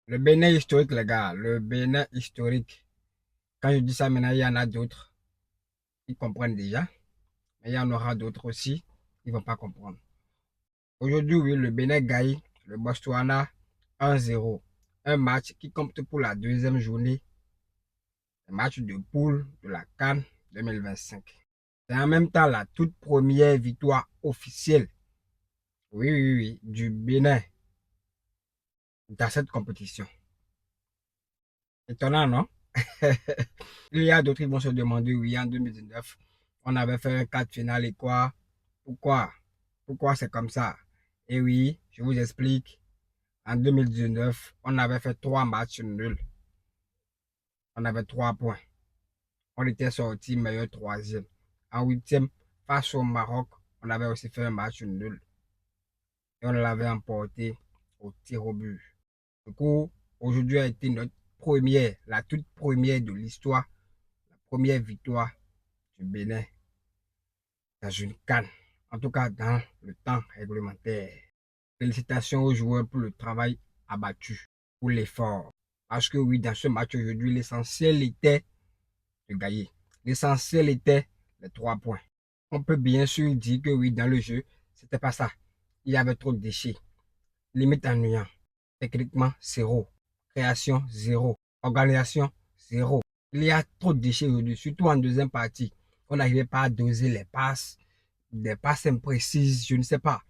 Le Bénin historique, les gars, le Bénin historique. Quand je dis ça maintenant, il y en a d'autres qui comprennent déjà, mais il y en aura d'autres aussi qui ne vont pas comprendre. Aujourd'hui, oui, le Bénin gagne le Botswana 1-0. Un match qui compte pour la deuxième journée, le match de poule de la CAN 2025. C'est en même temps la toute première victoire officielle, oui, oui, oui, du Bénin dans cette compétition. Étonnant, non? Il y a d'autres qui vont se demander, oui, en 2019, on avait fait un quart de finale et quoi? Pourquoi? Pourquoi c'est comme ça? Et oui, je vous explique. En 2019, on avait fait 3 matchs nuls. On avait 3 points. On était sorti meilleur troisième. En huitième, face au Maroc, on avait aussi fait un match nul. Et on l'avait emporté au tir au but. Du coup, aujourd'hui a été notre première, la toute première de l'histoire, la première victoire du Bénin dans une CAN. En tout cas, dans le temps réglementaire. Félicitations aux joueurs pour le travail abattu, pour l'effort. Parce que oui, dans ce match aujourd'hui, l'essentiel était de gagner. L'essentiel était les 3 points. On peut bien sûr dire que oui, dans le jeu, c'était pas ça. Il y avait trop de déchets. Limite ennuyant. Techniquement, zéro. Création, zéro. Organisation, zéro. Il y a trop de déchets aujourd'hui, surtout en deuxième partie. On n'arrivait pas à doser les passes, des passes imprécises, je ne sais pas.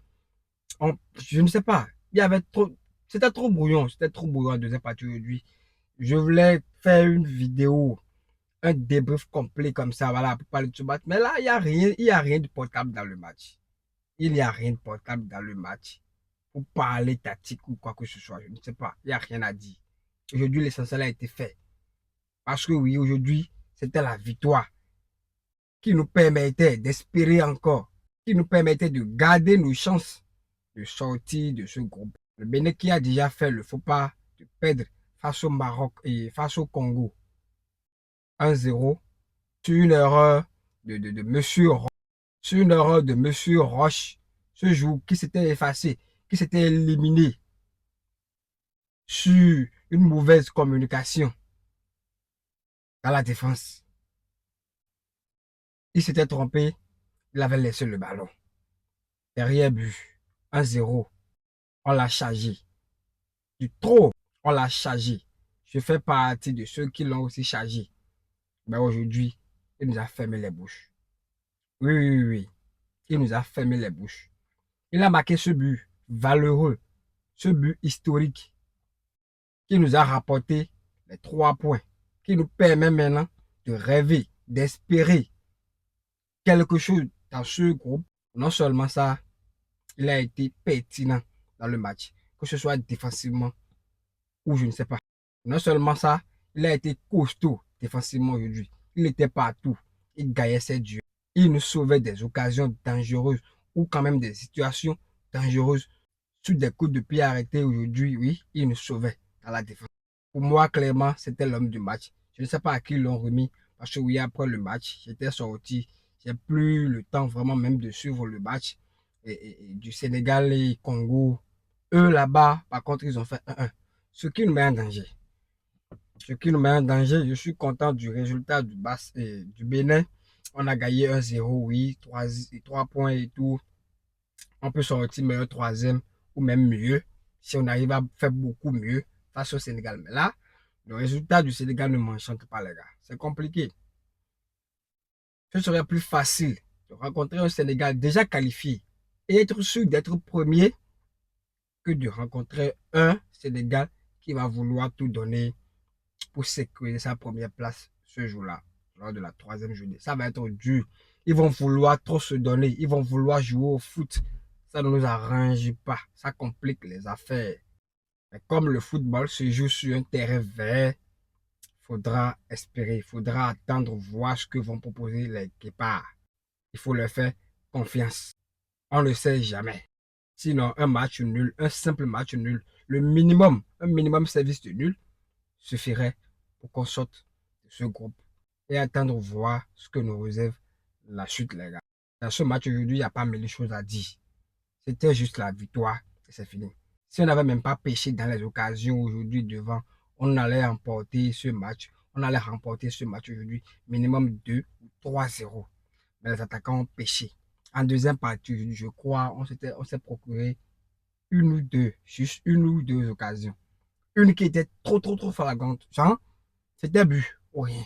Je ne sais pas. Il y avait trop. C'était trop brouillon. C'était trop brouillon en deuxième partie aujourd'hui. Je voulais faire une vidéo, un débrief complet comme ça, voilà, pour parler de ce match. Mais là, il y a rien de portable dans le match. Il n'y a rien de portable dans le match. Pour parler tactique ou quoi que ce soit, je ne sais pas. Il n'y a rien à dire. Aujourd'hui, l'essentiel a été fait. Parce que oui, aujourd'hui, c'était la victoire qui nous permettait d'espérer encore, qui nous permettait de garder nos chances de sortir de ce groupe. Le Bénin qui a déjà fait le faux pas de perdre face au Maroc et face au Congo 1-0 sur une erreur de Monsieur Roche, sur une erreur de Monsieur Roche, ce jour qui s'était effacé, qui s'était éliminé sur une mauvaise communication dans la défense. Il s'était trompé, il avait laissé le ballon. Derrière but, 1-0, on l'a chargé. Du trop, on l'a chargé. Je fais partie de ceux qui l'ont aussi chargé. Mais aujourd'hui, il nous a fermé les bouches. Oui, oui, oui, oui. Il nous a fermé les bouches. Il a marqué ce but valeureux, ce but historique qui nous a rapporté les 3 points, qui nous permet maintenant de rêver, d'espérer quelque chose dans ce groupe. Non seulement ça, il a été pertinent dans le match, que ce soit défensivement ou je ne sais pas. Non seulement ça, il a été costaud défensivement aujourd'hui. Il était partout. Il gagnait ses duels. Il nous sauvait des occasions dangereuses ou quand même des situations dangereuses sur des coups de pied arrêtés aujourd'hui. Oui, il nous sauvait dans la défense. Pour moi, clairement, c'était l'homme du match. Je ne sais pas à qui ils l'ont remis parce que oui, après le match, j'étais sorti. J'ai plus le temps vraiment même de suivre le match du Sénégal et Congo. Eux là-bas, par contre, ils ont fait 1-1. Ce qui nous met en danger. Ce qui nous met en danger, je suis content du résultat du Bénin. On a gagné 1-0, oui, 3 points et tout. On peut sortir meilleur troisième ou même mieux si on arrive à faire beaucoup mieux face au Sénégal. Mais là, le résultat du Sénégal ne m'enchante pas, les gars. C'est compliqué. Ce serait plus facile de rencontrer un Sénégal déjà qualifié et être sûr d'être premier que de rencontrer un Sénégal qui va vouloir tout donner pour sécuriser sa première place ce jour-là, lors de la troisième journée. Ça va être dur. Ils vont vouloir trop se donner. Ils vont vouloir jouer au foot. Ça ne nous arrange pas. Ça complique les affaires. Mais comme le football se joue sur un terrain vert, il faudra espérer, il faudra attendre, voir ce que vont proposer les guépards. Il faut leur faire confiance. On ne sait jamais. Sinon, un match nul, un simple match nul, le minimum, un minimum service de nul suffirait pour qu'on sorte de ce groupe et attendre voir ce que nous réserve la chute, les gars. Dans ce match aujourd'hui, il n'y a pas mille choses à dire. C'était juste la victoire et c'est fini. Si on n'avait même pas pêché dans les occasions aujourd'hui devant, on allait remporter ce match. On allait remporter ce match aujourd'hui, minimum 2 ou 3-0. Mais les attaquants ont pêché. En deuxième partie, je crois, on s'est procuré une ou deux, juste une ou deux occasions. Une qui était trop flagrante. Genre, c'était but ou rien.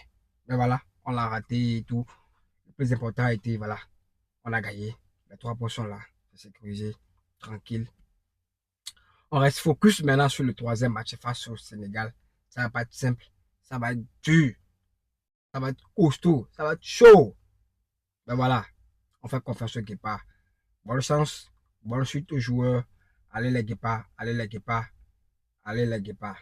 Mais voilà, on l'a raté et tout. Le plus important a été, voilà, on a gagné. Les 3 points sont là. C'est sécurisé, tranquille. On reste focus maintenant sur le troisième match face au Sénégal. Ça va pas être simple. Ça va être dur. Ça va être costaud. Ça va être chaud. Mais voilà, on fait confiance au Guépard. Bonne chance. Bonne suite aux joueurs. Allez les Guépards. Allez les Guépards. Allez les Guépards.